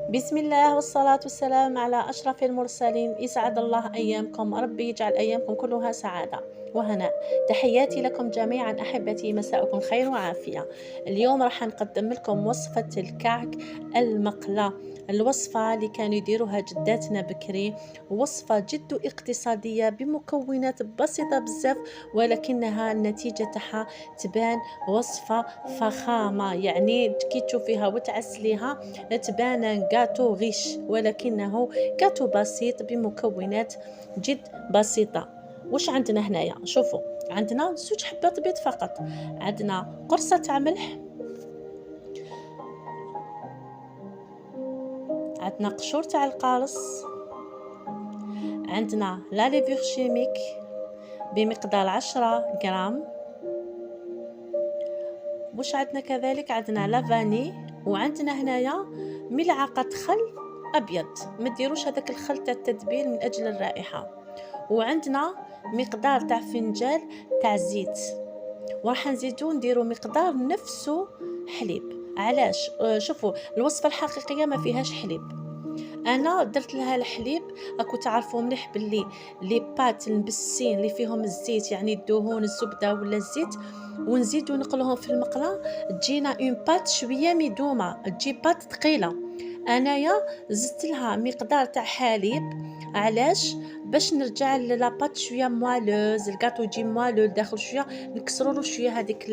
بسم الله والصلاة والسلام على أشرف المرسلين. يسعد الله أيامكم، ربي يجعل أيامكم كلها سعادة وهناء. تحياتي لكم جميعا أحبتي، مساءكم خير وعافية. اليوم راح نقدم لكم وصفة الكعك المقلى، الوصفة اللي كانوا يديروها جداتنا بكري. وصفة جد اقتصادية بمكونات بسيطة بزاف، ولكنها النتيجة تاعها تبان وصفة فخامة. يعني كي تشوفيها وتعسليها تبان جاتو غيش، ولكنه جاتو بسيط بمكونات جد بسيطة. وش عندنا هنايا؟ شوفوا، عندنا زوج حبات بيض فقط، عندنا قرصة تاع ملح، عندنا قشور تاع القارص، عندنا لا ليفور شيميك بمقدار 10 غرام. وش عندنا كذلك؟ عندنا لافاني، وعندنا هنايا ملعقة خل ابيض، ما ديروش هذاك الخل تاع التتبيل من اجل الرائحة. وعندنا مقدار تاع فنجان تاع زيت، وراح نزيدو نديرو مقدار نفسه حليب. علاش؟ شوفوا، الوصفة الحقيقية ما فيهاش حليب، انا درت لها الحليب. راكو تعرفوا مليح باللي لي بات المبسين اللي فيهم الزيت، يعني الدهون الزبده ولا الزيت، ونزيدو نقلوهم في المقله تجينا اون بات شويه مدومه، تجي بات ثقيله. انايا زدت لها مقدار تاع حليب. علاش؟ باش نرجع لاباط شويه موالوز، الكاطو يجي موالو داخل شويه، نكسروا له شويه هذيك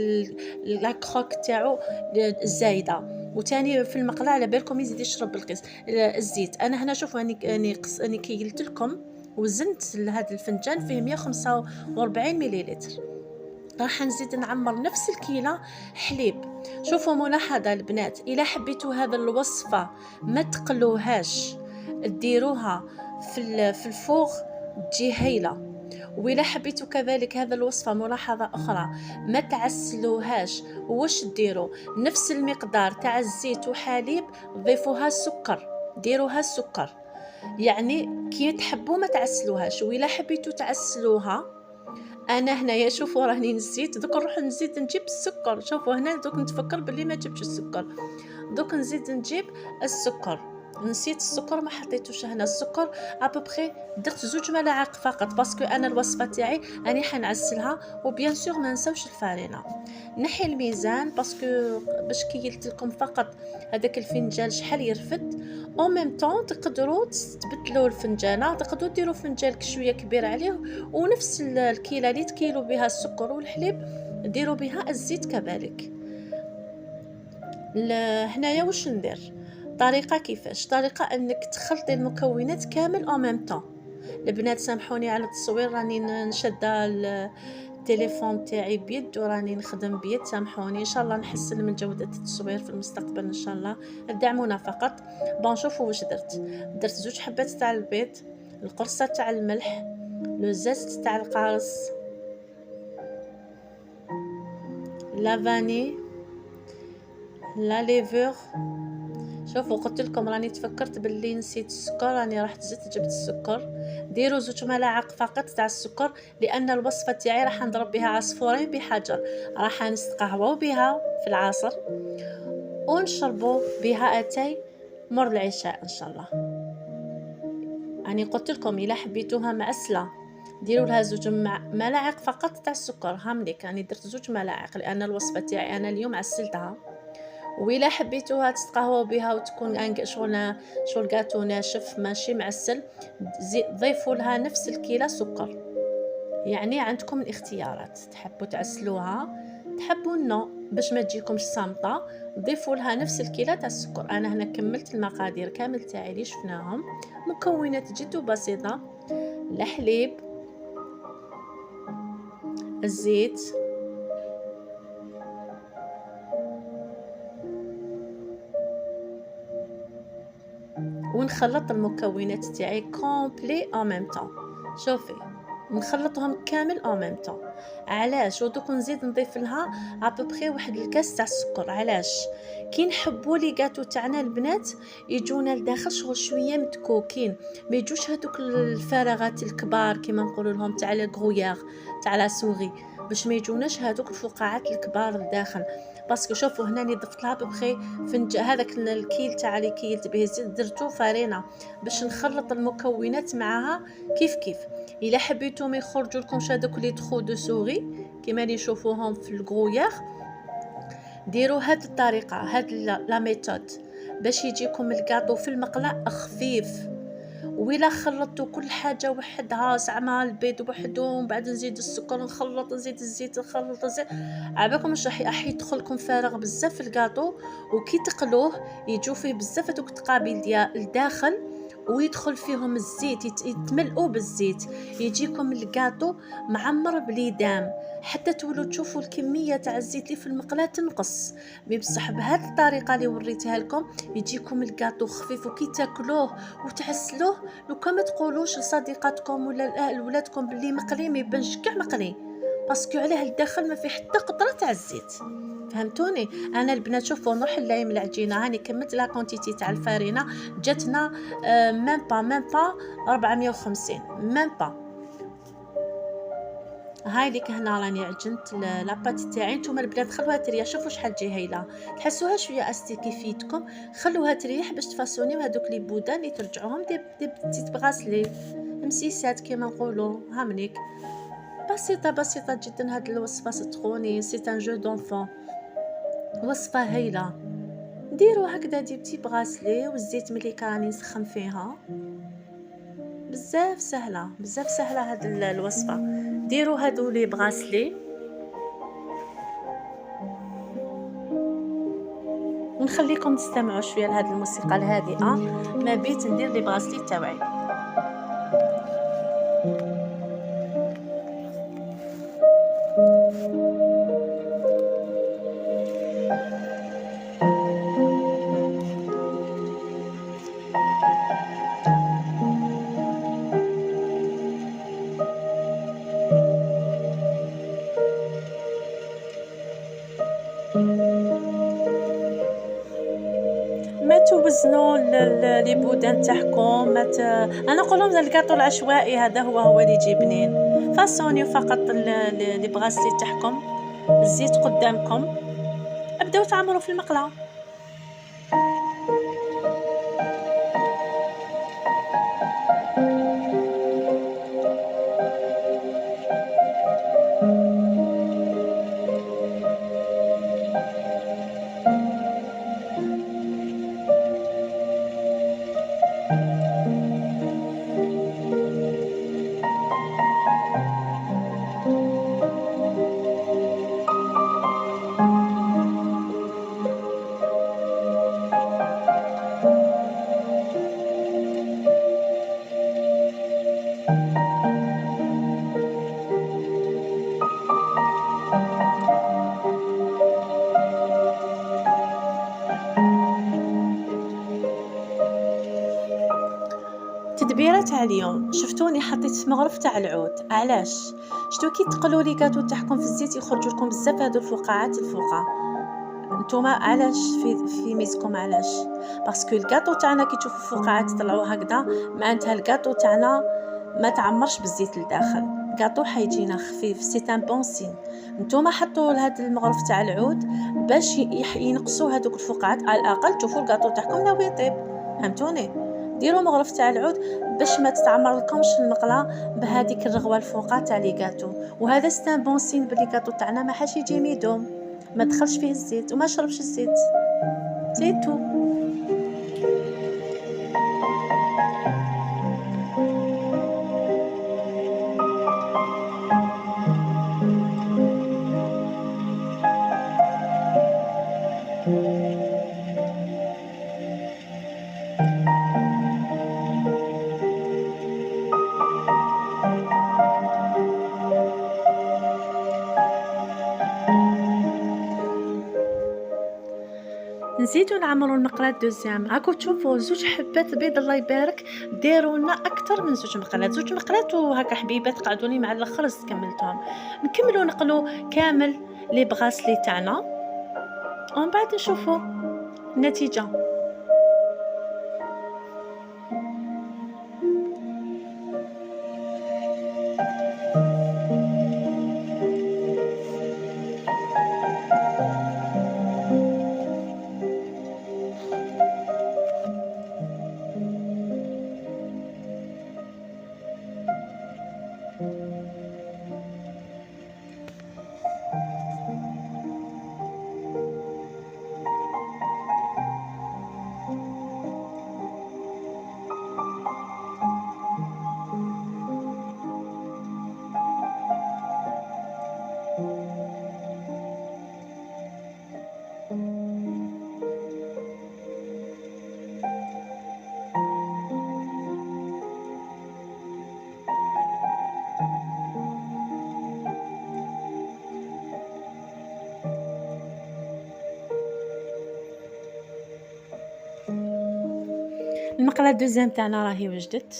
لا كروك تاعو الزايده. وتاني في المقله على بالكم يزيد يشرب الزيت. انا هنا شوفوا اني كيلت لكم، وزنت لهذا الفنجان فيه 145 مليلتر. راح نزيد نعمر نفس الكيلة حليب. شوفوا ملاحظة البنات، إلا حبيتوا هذا الوصفة ما تقلوهاش، ديروها في الفوغ تجي هايلة. وإلا حبيتوا كذلك هذا الوصفة، ملاحظة أخرى، ما تعسلوهاش. وش ديروا؟ نفس المقدار تاع الزيت وحليب ضيفوها السكر، ديروها السكر. يعني كي تحبوا ما تعسلوهاش. وإلا حبيتوا تعسلوها، انا هنايا شوفوا راني نسيت، دوك نروح نزيد نجيب السكر. شوفوا هنا دوك نتفكر بلي ما جبتش السكر، دوك نزيد نجيب السكر. نسيت السكر، ما حطيتوش هنا السكر. ابوبخي درت 2 ملاعق فقط، باسكو انا الوصفه تاعي راني حنعسلها. وبيان سور ما نساوش الفارينه. نحي الميزان باسكو باش كيلت لكم فقط هذاك الفنجان شحال يرفد. او ميم طون تقدروا تبدلوا الفنجانه، تقدروا ديروا فنجان شويه كبير عليه، ونفس الكيله اللي تكيلوا بها السكر والحليب ديروا بها الزيت كذلك. هنايا واش ندير؟ طريقه كيفاش؟ طريقه انك تخلطي المكونات كامل او ميم طون. البنات سامحوني على التصوير، راني نشده التليفون تاعي بيد وراني نخدم بيد، سامحوني. ان شاء الله نحسن من جودة التصوير في المستقبل ان شاء الله، دعمونا فقط. بون شوفوا واش درت 2 حبات تاع البيض، القرصة تاع الملح، لو زست تاع القارص، لا فاني، لا ليفور. شوفوا قلت لكم راني تفكرت باللي نسيت السكر، راني رحت زدت جبت السكر. ديروا 2 ملاعق فقط تاع السكر، لان الوصفه تاعي راح نضرب بها عصفورين بحجر. راح نستقهووا بها في العصر ونشربوا بها اتاي مر العشاء ان شاء الله. يعني قلت لكم الا حبيتوها معسله ديروا لها 2 ملاعق فقط تاع السكر. هامليك يعني درت 2 ملاعق لان الوصفه تاعي انا اليوم عسلتها. وإلا حبيتوها تتقهووا بها وتكون شغل كاتو ناشف ماشي معسل، ضيفوا لها نفس الكيلة سكر. يعني عندكم الاختيارات، تحبوا تعسلوها، تحبوا نو باش ما تجيكمش صامطه، ضيفوا لها نفس الكيلة تاع السكر. انا هنا كملت المقادير كامل تاعي اللي شفناهم، مكونات جد بسيطه: الحليب، الزيت، ونخلط المكونات تاعي كومبلي او ميم طون. شوفي، نخلطهم كامل او ميم طون. علاش؟ ودوك نزيد نضيف لها ابوبخي واحد الكاس تاع السكر. علاش؟ كي نحبوا لي غاتو تاعنا البنات يجونا لداخل شغل شويه متكوكين، ما يجوش هذوك الفراغات الكبار كيما نقولوا لهم تاع الغروياغ تاع لا سوري، باش ما يجوناش هذوك الفقاعات الكبار لداخل. باسكو شوفوا هنا راني ضفت لها ببخي هذاك الكيل تاع اللي كيلت به الزيت درتو فارينه باش نخلط المكونات معاها كيف كيف. الا حبيتو ما يخرجوا لكمش هذوك لي تخو دو سوري كيما اللي نشوفوهم في الكرويير، ديروا هاد الطريقه، هاد لا ميثود باش يجيكم الكاطو في المقله خفيف. وإلا خلطتوا كل حاجه وحدها، زعما البيض وحده ومن بعد نزيد السكر نخلط، نزيد الزيت نخلط، نزيد عباكم واش راح يدخلكم فارغ بزاف في الكاطو. وكي تقلوه يجو فيه بزاف هذوك التقابيل ديال الداخل ويدخل فيهم الزيت، يتملؤوا بالزيت، يجيكم الكاطو معمر بليدام حتى تولوا تشوفوا الكميه تاع الزيت اللي في المقله تنقص. بصح بهذه الطريقه اللي وريتها لكم يجيكم الكاطو خفيف، وكي تاكلوه وتعسلوه لو كما تقولوش لصديقاتكم ولا لولادكم باللي مقلي ما يبانش كاع مقلي، باسكو عليه الداخل ما فيه حتى قطره تاع الزيت. فهمتوني؟ انا البنات شوفوا نروح نلايم العجينه، هاني كملت لا كونتيتي تاع الفارينه جاتنا ميم با 450 ميم با. هاي ليك هنا راني عجنت لاباط تاعي. نتوما البنات خلوها تريح، شوفوا شحال تجي هايله، تحسوها شويه استيكي فيتكم، خلوها تريح باش تفاصونيو هذوك لي بودان اللي ترجعوهم دي بتيت بغاسلي مسيسات كيما نقولوا. هامنيك بسيطه بسيطه جدا هاد الوصفه ستخوني، سي ان جو دونفون، وصفه هايله. ديروا هكذا دي بتي بغاسلي، والزيت ملي كاني نسخن فيها بزاف سهله بزاف سهله هاد الوصفه. ديروا هادو لي بغاسلي ونخليكم تستمعوا شويه لهاد الموسيقى الهادئه ما بيت ندير لي بغاسلي تاعي. ما توزنوا لي بودان تاعكم، انا نقول لهم الكاطو العشوائي هذا هو اللي يجي بنين. فاصونيو فقط لي بغاسلي تاعكم، الزيت قدامكم، ابداو تعمروا في المقله. تدبيره تاع اليوم، شفتوني حطيت مغرف تاع العود، علاش؟ شتو كي تقلوا لي كاتو تاعكم في الزيت يخرجوا لكم بزاف هادو الفقاعات الفوقه. نتوما علاش في ميزكم علاش؟ باسكو الكاطو تاعنا كي تشوفوا فقاعات طلعوا هكذا معناتها الكاطو تاعنا ما تعمرش بالزيت لداخل، الكاطو حيجينا خفيف، سي ان بون سين. نتوما حطوا لهاد المغرف تاع العود باش ينقصوا هذوك الفقاعات، على الاقل تشوفوا الكاطو تاعكم ناوي يطيب. فهمتوني؟ ديروا مغرف تاع العود باش ما تتعمر لكمش المقله بهذيك الرغوه الفوقات تاع لي كاتو، وهذا سي ان بون سين بلي كاتو تاعنا ما حاش يجي ميدوم، ما دخلش فيه الزيت وما شربش الزيت، زيتو. نزيدو نعمرو المقلات دوزيام. راكو تشوفوا زوج حبات بيض الله يبارك، ديروا لنا اكثر من زوج مقلات وهكا حبيبات قعدوا لي مع الاخر كملتهم. نكملوا نقلو كامل لي بغاسلي تاعنا ومن بعد نشوفوا النتيجه. المقله الدوزيام تاعنا راهي وجدت.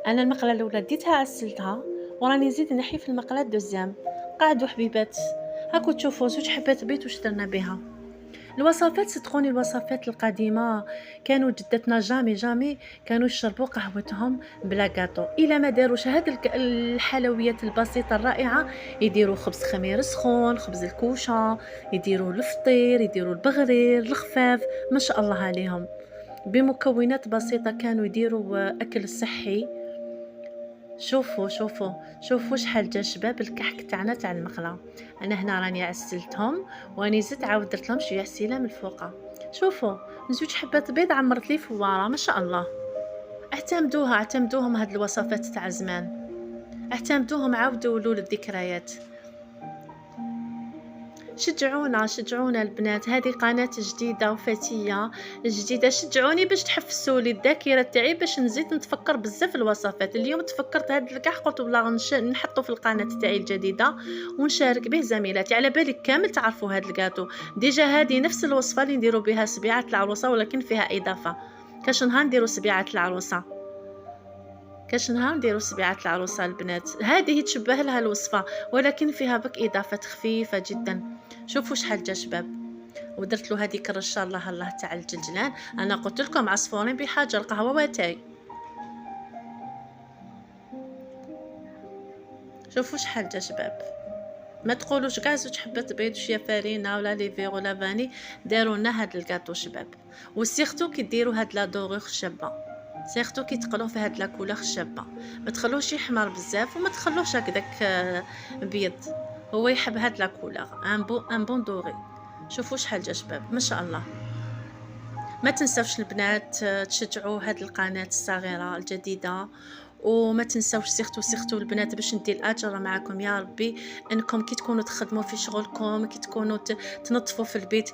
انا المقله الاولى ديتها عسلتها، وراني نزيد نحي في المقله الدوزيام. قعدوا حبيبات، هاكو تشوفوا زوج حبات بيض واش درنا بها. الوصفات صدقوني، الوصفات القديمه كانوا جدتنا جامي كانوا يشربوا قهوتهم بلا كاطو. الا ما داروش هاد الحلويات البسيطه الرائعه، يديروا خبز خمير سخون، خبز الكوشه، يديروا الفطير، يديروا البغرير الخفاف، ما شاء الله عليهم. بمكونات بسيطه كانوا يديروا اكل صحي. شوفوا شحال جا شباب الكحك تاعنا تاع المقله. انا هنا راني عسلتهم، واني زدت عاود درت لهم شويه عسيله من الفوق. شوفوا زوج حبات بيض عمرت لي فواره، ما شاء الله. اعتمدوهم هاد الوصفات تاع زمان، اعتمدوهم، عاودوا له الذكريات. شجعونا البنات، هذه قناة جديدة وفتية جديدة، شجعوني باش تحفزوا لي الذاكرة تاعي باش نزيد نتفكر بزاف الوصفات. اليوم تفكرت هذا الكحك، قلت بلا نحطه في القناة تاعي الجديدة ونشارك به زميلاتي. على بالك كامل تعرفوا هذا الكاطو، ديجا هذه نفس الوصفة اللي نديروا بها سبيعة العروسة، ولكن فيها إضافة. كاش نهار نديروا سبيعة العروسة، البنات. هذه تشبه لها الوصفة، ولكن فيها بك إضافات خفيفة جدا. شوفوا شحال جا شباب. ودرت له هذيك الرشه الله تاع الجلجلان. انا قلت لكم عصفورين بحجر، قهوه واتاي. شوفوا شحال جا شباب. ما تقولوش كاع زوج حبات بيض شويه فارينه ولا ليفير ولا فاني داروا لنا هذا الكاطو شباب. وسيرتو كي ديروا هاد لا دوغ خشبه، سيرتو كي تقلوه في هاد لا كولور خشبه، ما تخلوش يحمر بزاف وما تخلوش هكذاك بيض. هو يحب هاد لا كولور ان بون دوغي. شوفوا شحال جا شباب، ما شاء الله. ما تنساوش البنات تشجعوا هاد القناه الصغيره الجديده، وما تنساوش سيختو البنات باش ندي الاجر معكم يا ربي، انكم كي تكونوا تخدموا في شغلكم، كي تكونوا تنظفوا في البيت،